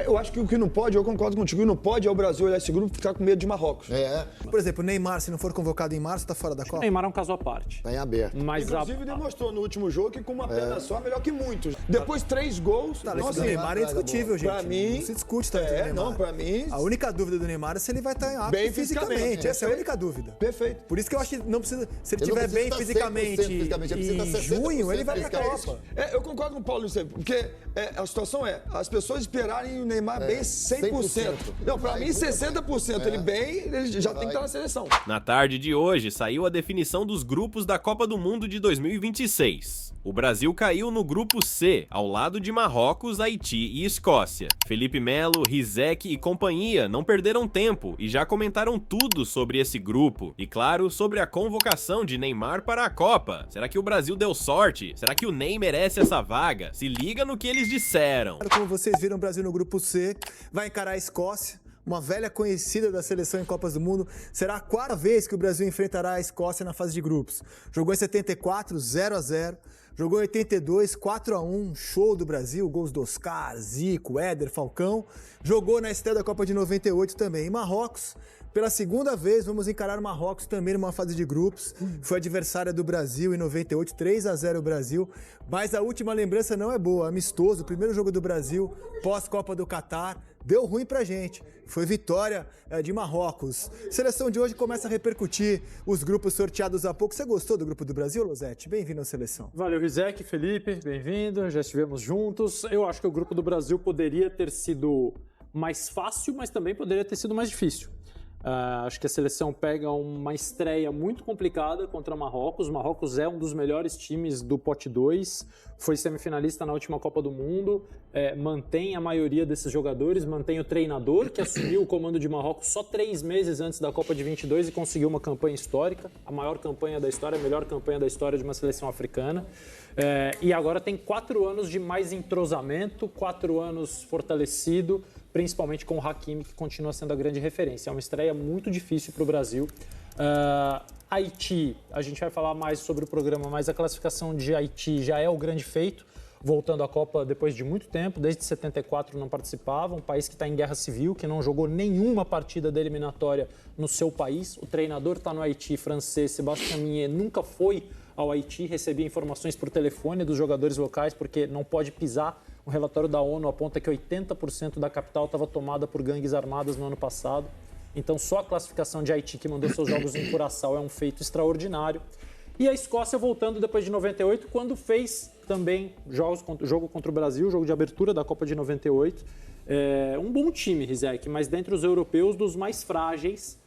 Eu acho que o que não pode, eu concordo contigo, o que não pode é o Brasil olhar esse grupo e ficar com medo de Marrocos. Por exemplo, o Neymar, se não for convocado em março, tá fora da Copa? O Neymar é um caso à parte. Tá em aberto. Mas Inclusive, demonstrou no último jogo que com uma perna só é melhor que muitos. Depois 3 gols. Tá, Nossa, o Neymar é indiscutível, gente. Pra mim... Não se discute tanto do Neymar. Não, pra mim... A única dúvida do Neymar é se ele vai estar apto bem fisicamente. Essa é a única dúvida. Perfeito. Por isso que eu acho que não precisa... Se ele estiver bem fisicamente em junho, ele vai pra Copa. Eu concordo com o Paulo nisso aí, porque a situação é as pessoas esperarem o Neymar bem 100%. Não, pra mim, 60%. Ele bem, ele já tem que estar na seleção. Na tarde de hoje, saiu a definição dos grupos da Copa do Mundo de 2026. O Brasil caiu no grupo C, ao lado de Marrocos, Haiti e Escócia. Felipe Melo, Rizek e companhia não perderam tempo e já comentaram tudo sobre esse grupo. E claro, sobre a convocação de Neymar para a Copa. Será que o Brasil deu sorte? Será que o Ney merece essa vaga? Se liga no que eles disseram. Como vocês viram, o Brasil no grupo C vai encarar a Escócia, uma velha conhecida da seleção em Copas do Mundo. Será a 4ª vez que o Brasil enfrentará a Escócia na fase de grupos. Jogou em 74, 0-0. Jogou em 82, 4-1, show do Brasil, gols do Oscar, Zico, Éder, Falcão. Jogou na estreia da Copa de 98 também. Em Marrocos, pela 2ª vez, vamos encarar o Marrocos também numa fase de grupos. Foi adversária do Brasil em 98, 3-0 o Brasil. Mas a última lembrança não é boa. Amistoso, o primeiro jogo do Brasil, pós-Copa do Catar. Deu ruim pra gente. Foi vitória de Marrocos. Seleção de hoje começa a repercutir os grupos sorteados há pouco. Você gostou do grupo do Brasil, Losetti? Bem-vindo à seleção. Valeu, Rizek, Felipe, bem-vindo. Já estivemos juntos. Eu acho que o grupo do Brasil poderia ter sido mais fácil, mas também poderia ter sido mais difícil. Acho que a seleção pega uma estreia muito complicada contra Marrocos. Marrocos é um dos melhores times do pote 2, foi semifinalista na última Copa do Mundo, mantém a maioria desses jogadores, mantém o treinador que assumiu o comando de Marrocos só 3 meses antes da Copa de 22 e conseguiu uma campanha histórica, a maior campanha da história, a melhor campanha da história de uma seleção africana. E agora tem 4 anos de mais entrosamento, 4 anos fortalecido, principalmente com o Hakimi, que continua sendo a grande referência. É uma estreia muito difícil para o Brasil. Haiti, a gente vai falar mais sobre o programa, mas a classificação de Haiti já é o grande feito, voltando à Copa depois de muito tempo, desde 74 não participava, um país que está em guerra civil, que não jogou nenhuma partida da eliminatória no seu país. O treinador está no Haiti, francês, Sébastien Mier, nunca foi ao Haiti, recebia informações por telefone dos jogadores locais, porque não pode pisar. Um relatório da ONU aponta que 80% da capital estava tomada por gangues armadas no ano passado. Então, só a classificação de Haiti, que mandou seus jogos em Curaçao, é um feito extraordinário. E a Escócia voltando depois de 98, quando fez também jogo contra o Brasil, jogo de abertura da Copa de 98. Um bom time, Rizek, mas dentre os europeus, dos mais frágeis.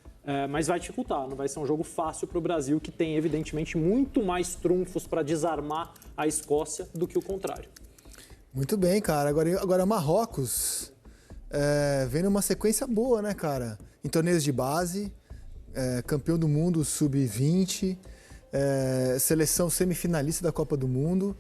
Mas vai dificultar, não vai ser um jogo fácil para o Brasil, que tem, evidentemente, muito mais trunfos para desarmar a Escócia do que o contrário. Muito bem, cara. Agora Marrocos vem numa sequência boa, né, cara? Em torneios de base, campeão do mundo sub-20, seleção semifinalista da Copa do Mundo.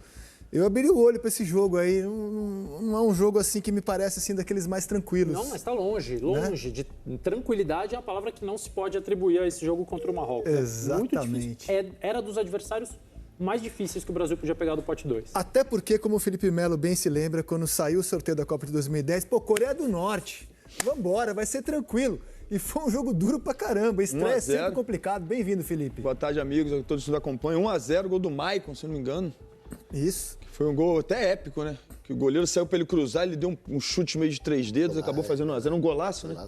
Eu abri o olho para esse jogo aí. Não é um jogo assim que me parece assim daqueles mais tranquilos. Não, mas está longe, longe. Né? De tranquilidade é a palavra que não se pode atribuir a esse jogo contra o Marrocos. Exatamente. É muito difícil. Era dos adversários mais difíceis que o Brasil podia pegar do pote 2. Até porque, como o Felipe Melo bem se lembra, quando saiu o sorteio da Copa de 2010, Coreia do Norte, vambora, vai ser tranquilo. E foi um jogo duro pra caramba, estreia é sempre complicado. Bem-vindo, Felipe. Boa tarde, amigos, a todos que nos acompanham. 1-0, gol do Maicon, se não me engano. Isso. Foi um gol até épico, né? Que o goleiro saiu pra ele cruzar, ele deu um chute meio de 3 dedos, acabou fazendo 1-0. Um golaço, né?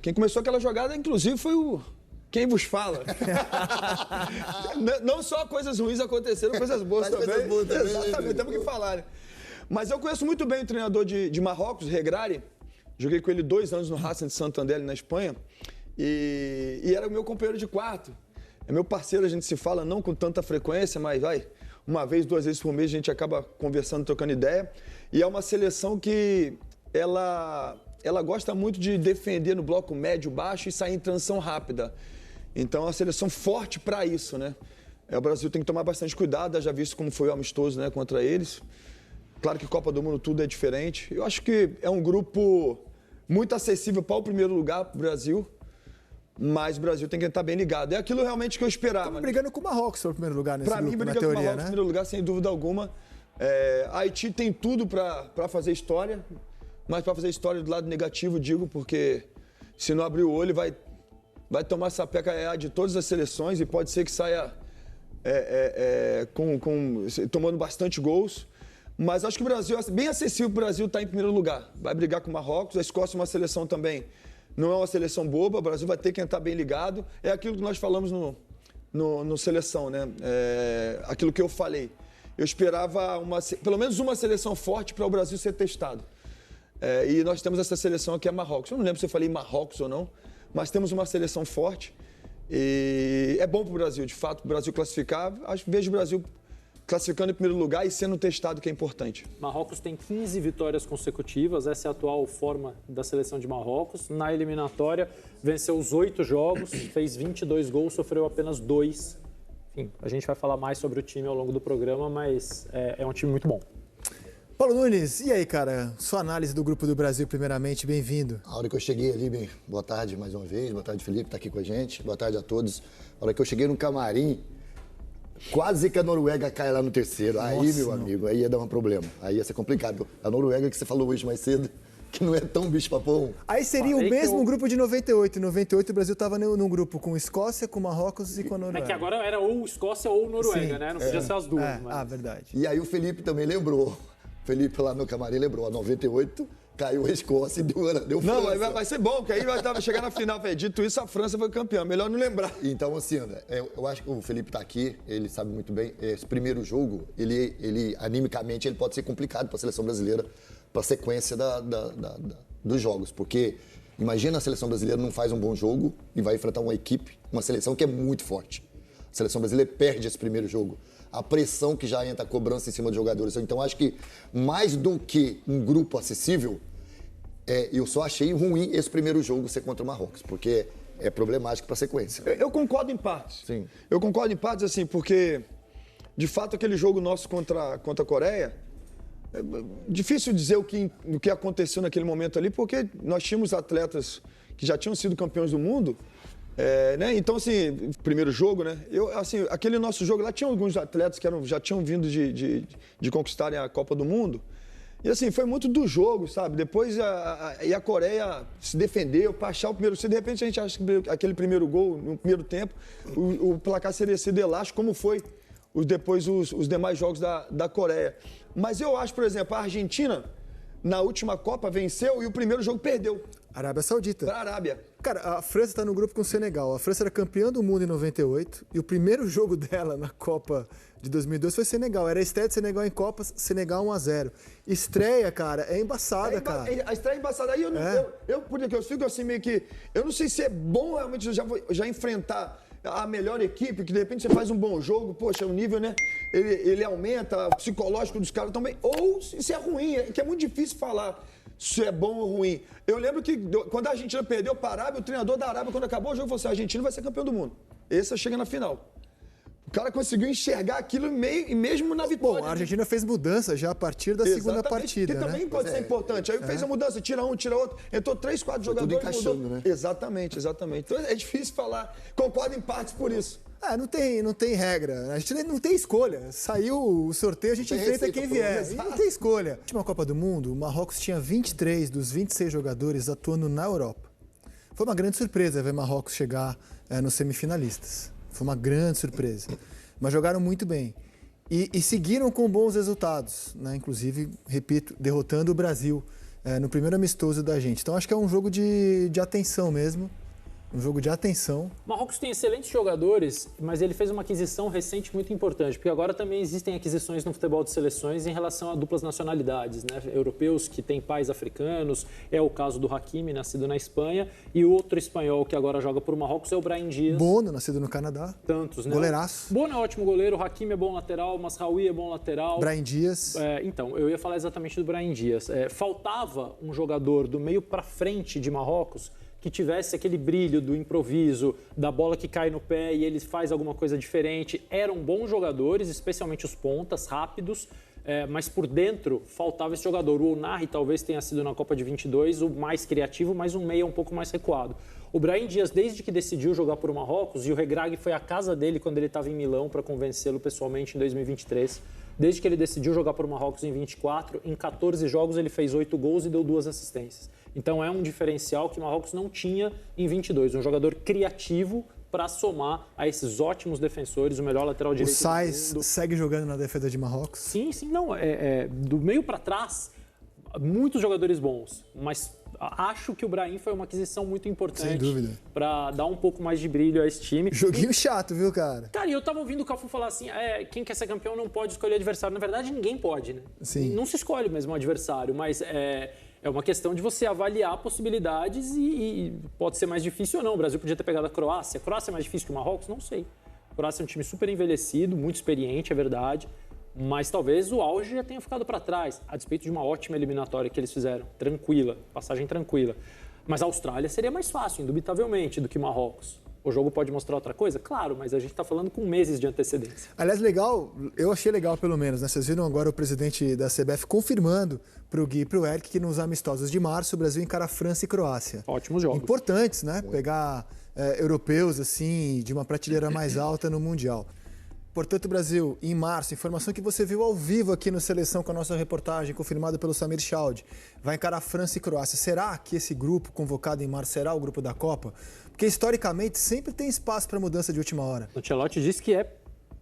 Quem começou aquela jogada, inclusive, foi o... Quem vos fala? Não só coisas ruins aconteceram, coisas boas também. Coisas boas também. Exatamente, temos que falar, né? Mas eu conheço muito bem o treinador de Marrocos, Regragui. Joguei com ele 2 anos no Racing de Santander, na Espanha. E era o meu companheiro de quarto. É meu parceiro, a gente se fala não com tanta frequência, mas uma vez, 2 vezes por mês a gente acaba conversando, trocando ideia. E é uma seleção que ela gosta muito de defender no bloco médio, baixo e sair em transição rápida. Então, é uma seleção forte para isso, né? O Brasil tem que tomar bastante cuidado, já visto como foi o amistoso, né, contra eles. Claro que Copa do Mundo tudo é diferente. Eu acho que é um grupo muito acessível para o primeiro lugar para o Brasil, mas o Brasil tem que estar bem ligado. É aquilo realmente que eu esperava. Estamos brigando com o Marrocos pelo primeiro lugar nesse grupo, na teoria, né? Para mim, brigando com o Marrocos no primeiro lugar, sem dúvida alguma. A Haiti tem tudo para fazer história. mas para fazer história do lado negativo, digo, porque se não abrir o olho, vai tomar sapeca de todas as seleções e pode ser que saia tomando bastante gols. Mas acho que o Brasil, bem acessível para o Brasil estar em primeiro lugar. Vai brigar com o Marrocos, a Escócia é uma seleção também, não é uma seleção boba, o Brasil vai ter que entrar bem ligado. É aquilo que nós falamos no Seleção, né? Aquilo que eu falei. Eu esperava pelo menos uma seleção forte para o Brasil ser testado. E nós temos essa seleção aqui, a Marrocos. Eu não lembro se eu falei Marrocos ou não, mas temos uma seleção forte. E é bom para o Brasil, de fato, o Brasil classificar. Vejo o Brasil classificando em primeiro lugar e sendo testado, que é importante. Marrocos tem 15 vitórias consecutivas, essa é a atual forma da seleção de Marrocos. Na eliminatória, venceu os 8 jogos, fez 22 gols, sofreu apenas 2. Enfim, a gente vai falar mais sobre o time ao longo do programa, mas é um time muito bom. Paulo Nunes, e aí, cara? Sua análise do Grupo do Brasil, primeiramente, bem-vindo. A hora que eu cheguei ali, boa tarde mais uma vez, boa tarde, Felipe, tá aqui com a gente, boa tarde a todos. A hora que eu cheguei no camarim, quase que a Noruega cai lá no terceiro. Aí, meu amigo, aí ia dar um problema, aí ia ser complicado. A Noruega que você falou hoje mais cedo, que não é tão bicho-papão. Aí seria o mesmo grupo de 98. Em 98 o Brasil estava num grupo com Escócia, com Marrocos e com a Noruega. É que agora era ou Escócia ou Noruega, né? Não podia ser as duas. Mas... verdade. E aí o Felipe também lembrou. O Felipe lá no camarim lembrou. A 98 caiu a Escócia e deu Não, França. vai ser bom, porque aí vai chegar na final. Dito isso, a França foi campeã. Melhor não lembrar. Então, assim, André, eu acho que o Felipe tá aqui, ele sabe muito bem. Esse primeiro jogo, ele animicamente, ele pode ser complicado para a seleção brasileira, para a sequência dos jogos. Porque imagina a seleção brasileira não faz um bom jogo e vai enfrentar uma seleção que é muito forte. A seleção brasileira perde esse primeiro jogo. A pressão que já entra, a cobrança em cima dos jogadores. Então, acho que mais do que um grupo acessível, eu só achei ruim esse primeiro jogo ser contra o Marrocos, porque é problemático para a sequência. Eu concordo em partes. Sim. Eu concordo em partes, assim, porque, de fato, aquele jogo nosso contra a Coreia, é difícil dizer o que aconteceu naquele momento ali, porque nós tínhamos atletas que já tinham sido campeões do mundo, né? Então, assim, primeiro jogo, né? Aquele nosso jogo lá, tinha alguns atletas que já tinham vindo de conquistarem a Copa do Mundo. E, assim, foi muito do jogo, sabe? Depois a Coreia se defendeu para achar o primeiro. Se de repente a gente acha que aquele primeiro gol, no primeiro tempo, o placar seria sido elástico, como foi depois os demais jogos da Coreia. Mas eu acho, por exemplo, a Argentina, na última Copa, venceu e o primeiro jogo perdeu. Arábia Saudita. Para a Arábia. Cara, a França está no grupo com o Senegal. A França era campeã do mundo em 98 e o primeiro jogo dela na Copa de 2002 foi Senegal. Era a estreia de Senegal em Copas, Senegal 1-0. Estreia, cara, é embaçada, cara. A estreia é embaçada. Aí eu fico assim meio que... Eu não sei se é bom realmente já enfrentar a melhor equipe, que de repente você faz um bom jogo, poxa, o nível, né? Ele aumenta, o psicológico dos caras também. Ou se é ruim, que é muito difícil falar se é bom ou ruim. Eu lembro que quando a Argentina perdeu para a Arábia, o treinador da Arábia, quando acabou o jogo, falou assim: a Argentina vai ser campeão do mundo. Esse chega na final. O cara conseguiu enxergar aquilo e mesmo na vitória. Bom, a Argentina fez mudança já a partir da segunda partida, que também pode ser importante. Aí fez a mudança, tira um, tira outro. Entrou 3, 4 jogadores. Tudo encaixando, mudou. né? Exatamente. Então é difícil falar. Concordo em partes por isso. Não tem regra. A gente não tem escolha. Saiu o sorteio, a gente enfrenta quem vier. E não tem escolha. Na última Copa do Mundo, o Marrocos tinha 23 dos 26 jogadores atuando na Europa. Foi uma grande surpresa ver Marrocos chegar nos semifinalistas. Foi uma grande surpresa. Mas jogaram muito bem. E seguiram com bons resultados, né? Inclusive, repito, derrotando o Brasil no primeiro amistoso da gente. Então acho que é um jogo de atenção mesmo. Um jogo de atenção. Marrocos tem excelentes jogadores, mas ele fez uma aquisição recente muito importante, porque agora também existem aquisições no futebol de seleções em relação a duplas nacionalidades, né? Europeus que têm pais africanos, é o caso do Hakimi, nascido na Espanha, e o outro espanhol que agora joga por Marrocos é o Brahim Dias. Bono, nascido no Canadá. Tantos, né? Goleiraço. Bono é ótimo goleiro, o Hakimi é bom lateral, o Masraoui é bom lateral. Brahim Dias. Então, eu ia falar exatamente do Brahim Dias. Faltava um jogador do meio para frente de Marrocos que tivesse aquele brilho do improviso, da bola que cai no pé e ele faz alguma coisa diferente. Eram bons jogadores, especialmente os pontas, rápidos, mas por dentro faltava esse jogador. O Ounahi talvez tenha sido na Copa de 22 o mais criativo, mas um meia um pouco mais recuado. O Brahim Dias, desde que decidiu jogar por Marrocos, e o Regragui foi à casa dele quando ele estava em Milão para convencê-lo pessoalmente em 2023, Desde que ele decidiu jogar por Marrocos em 24, em 14 jogos ele fez 8 gols e deu 2 assistências. Então é um diferencial que o Marrocos não tinha em 22. Um jogador criativo para somar a esses ótimos defensores, o melhor lateral direito O Saïs do mundo. segue jogando na defesa de Marrocos? Sim, não. Do meio para trás, muitos jogadores bons, mas acho que o Brahim foi uma aquisição muito importante. Sem dúvida. Para dar um pouco mais de brilho a esse time. Joguinho chato, viu, cara? Cara, e eu tava ouvindo o Cafu falar assim, quem quer ser campeão não pode escolher adversário. Na verdade, ninguém pode, né? Sim. Não se escolhe mesmo um adversário, mas é uma questão de você avaliar possibilidades e pode ser mais difícil ou não. O Brasil podia ter pegado a Croácia. A Croácia é mais difícil que o Marrocos? Não sei. A Croácia é um time super envelhecido, muito experiente, é verdade. Mas talvez o auge já tenha ficado para trás, a despeito de uma ótima eliminatória que eles fizeram. Tranquila, passagem tranquila. Mas a Austrália seria mais fácil, indubitavelmente, do que Marrocos. O jogo pode mostrar outra coisa? Claro, mas a gente está falando com meses de antecedência. Aliás, legal, eu achei legal pelo menos, né? Vocês viram agora o presidente da CBF confirmando para o Gui e para o Eric que nos amistosos de março o Brasil encara França e Croácia. Ótimos jogos. Importantes, né? Pegar europeus, assim, de uma prateleira mais alta no Mundial. Portanto, Brasil, em março, informação que você viu ao vivo aqui no Seleção com a nossa reportagem, confirmada pelo Samir Chaud, vai encarar França e Croácia. Será que esse grupo convocado em março será o grupo da Copa? Porque, historicamente, sempre tem espaço para mudança de última hora. O Ancelotti disse que é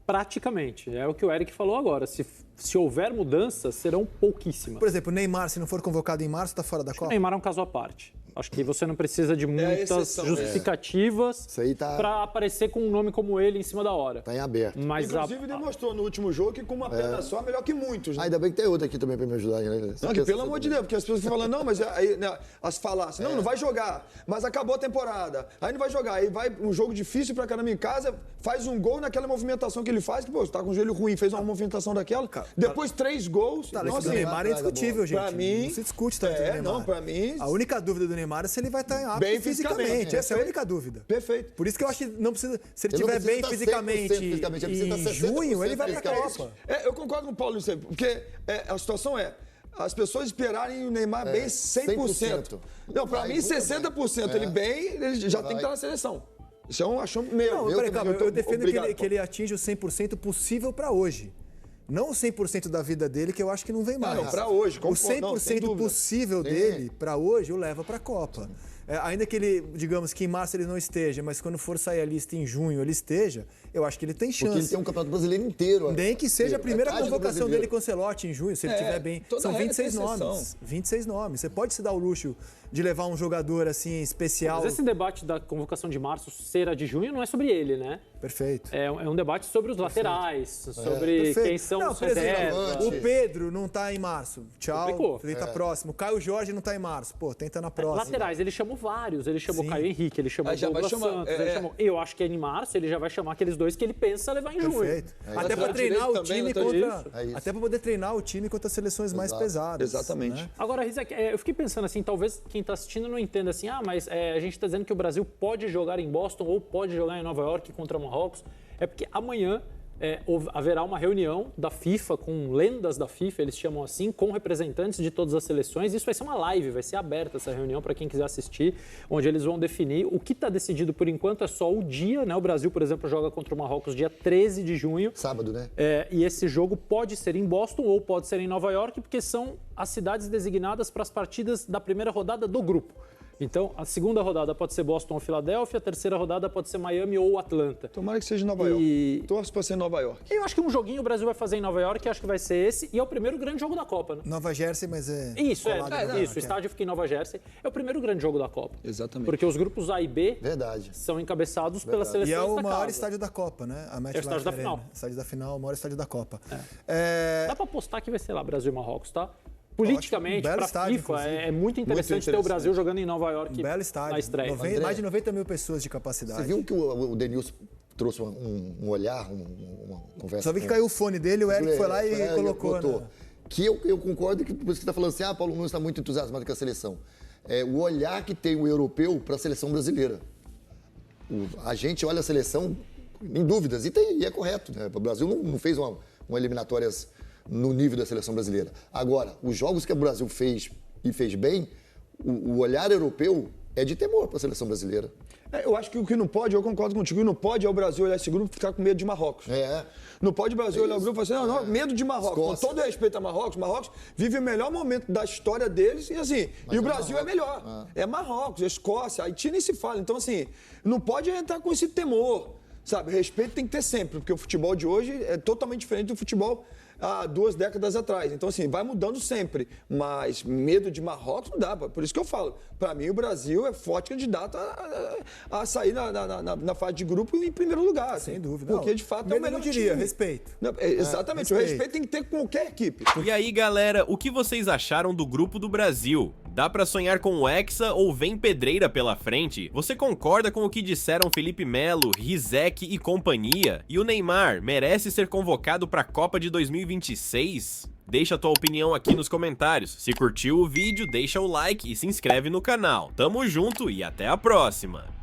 praticamente. É o que o Eric falou agora. Se houver mudanças, serão pouquíssimas. Por exemplo, o Neymar, se não for convocado em março, está fora da Copa? O Neymar é um caso à parte. Acho que você não precisa de muitas exceção, justificativas Isso aí tá- para aparecer com um nome como ele em cima da hora. Tá em aberto. Mas Inclusive, demonstrou no último jogo que com uma perna só é melhor que muitos. Né? Ainda bem que tem outra aqui também pra me ajudar. Né? Não, que, pelo amor de Deus, porque as pessoas ficam falando, não, mas aí, né, as falácias, não vai jogar, mas acabou a temporada, aí não vai jogar, aí vai um jogo difícil pra caramba em casa, faz um gol naquela movimentação que ele faz, que, pô, você tá com o joelho ruim, fez uma movimentação daquela, depois 3 gols, Tá, então isso do assim, Neymar é indiscutível, gente. pra mim, não se discute tanto do Neymar. não, pra mim, A única dúvida do Neymar é se ele vai estar apto Bem fisicamente. fisicamente, Essa é a perfeito. única dúvida. perfeito. Por isso que eu acho que não precisa. Se ele Ele não estiver bem precisa fisicamente, estar 100% fisicamente, ele precisa em estar 60% junho, ele vai pra fisicamente. Copa. Eu concordo com o Paulo nisso aí, porque a situação é as pessoas esperarem o Neymar bem 100%. Não, pra mim, 60%. Ele bem, ele já tem que estar na seleção. Isso é um achão meu. Não, peraí, calma, tô eu defendo obrigado, que ele atinja o 100% possível para hoje. Não o 100% da vida dele, que eu acho que não vem mais. Não, pra hoje, O concordo, não, sem 100% dúvida. possível dele, para hoje, o leva para a Copa. Ainda que ele, digamos que em março ele não esteja, mas quando for sair a lista em junho ele esteja, eu acho que ele tem chance. Porque ele tem um campeonato brasileiro inteiro. Nem que seja a primeira Metade do convocação brasileiro. dele com o Ancelotti em junho, se ele estiver bem. toda São regra 26 tem exceção. nomes. 26 nomes. Você pode se dar o luxo de levar um jogador assim especial. Mas esse debate da convocação de março ser a de junho não é sobre ele, né? Perfeito. É um debate sobre os laterais, sobre Perfeito. quem são Não, os por exemplo, reservas. o Pedro não tá em março. Tchau. Complicou. Ele tá próximo. O Caio Jorge não tá em março. Pô, tenta na próxima. Laterais, ele chamou vários. Ele chamou Sim. Caio Henrique, ele chamou Aí já vai Douglas chamar, Santos. Ele chamou. Eu acho que é em março, ele já vai chamar aqueles dois que ele pensa levar em junho. Perfeito. Até Lateral para treinar direito o também, time lateral contra. direito. É Até para poder treinar o time contra as seleções mais pesadas. Exatamente. né? Agora, Rizek, eu fiquei pensando assim, talvez quem está assistindo não entenda assim, mas a gente está dizendo que o Brasil pode jogar em Boston ou pode jogar em Nova York contra Marrocos. É porque amanhã haverá uma reunião da FIFA com lendas da FIFA, eles chamam assim, com representantes de todas as seleções. Isso vai ser uma live, vai ser aberta essa reunião para quem quiser assistir, onde eles vão definir. O que está decidido por enquanto é só o dia, né? O Brasil, por exemplo, joga contra o Marrocos dia 13 de junho. Sábado, né? E esse jogo pode ser em Boston ou pode ser em Nova York, porque são as cidades designadas para as partidas da primeira rodada do grupo. Então, a segunda rodada pode ser Boston ou Filadélfia, a terceira rodada pode ser Miami ou Atlanta. Tomara que seja em Nova York. Torço pra ser em Nova York. Eu acho que um joguinho o Brasil vai fazer em Nova York, acho que vai ser esse, e é o primeiro grande jogo da Copa, né? Nova Jersey, mas é. Isso, colado em Nova isso. York, O estádio fica em Nova Jersey. É o primeiro grande jogo da Copa. Exatamente. Porque os grupos A e B Verdade. são encabeçados pelas E é seleções o da maior casa. estádio da Copa, né? A MetLife estádio da Arena. final. Estádio da final, o maior estádio da Copa. Dá pra apostar que vai ser lá Brasil e Marrocos, tá? Politicamente, Belo para a estádio, FIFA, inclusive. é muito interessante ter o Brasil jogando em Nova York Um belo estádio. na estreia. Mais de 90 mil pessoas de capacidade. Você viu que o Denilson trouxe um olhar, uma conversa? Só vi que caiu o fone dele, o Eric foi lá e colocou. botou. Né? Que eu concordo que por isso que está falando assim, Paulo Nunes está muito entusiasmado com a seleção. É o olhar que tem o europeu para a seleção brasileira. A gente olha a seleção em dúvidas, e é correto. Né? O Brasil não fez uma eliminatórias no nível da seleção brasileira. Agora, os jogos que o Brasil fez e fez bem, o olhar europeu é de temor para a seleção brasileira. Eu acho que o que não pode, eu concordo contigo, o que não pode é o Brasil olhar esse grupo e ficar com medo de Marrocos. Não pode o Brasil olhar o grupo e falar assim, não, medo de Marrocos. Escócia. Com todo respeito a Marrocos vive o melhor momento da história deles e assim, e o Brasil é melhor. É Marrocos, é Escócia, Haiti nem se fala. Então assim, não pode entrar com esse temor, sabe? Respeito tem que ter sempre, porque o futebol de hoje é totalmente diferente do futebol há 2 décadas atrás. Então, assim, vai mudando sempre. Mas medo de Marrocos não dá. Por isso que eu falo. Para mim, o Brasil é forte candidato a sair na fase de grupo em primeiro lugar. Sem assim, dúvida. Porque, Não, de fato, é o medo melhor não diria, time. respeito. Exatamente. O respeito tem que ter com qualquer equipe. E aí, galera, o que vocês acharam do grupo do Brasil? Dá pra sonhar com o Hexa ou vem pedreira pela frente? Você concorda com o que disseram Felipe Melo, Rizek e companhia? E o Neymar merece ser convocado pra Copa de 2026? Deixa a tua opinião aqui nos comentários. Se curtiu o vídeo, deixa o like e se inscreve no canal. Tamo junto e até a próxima!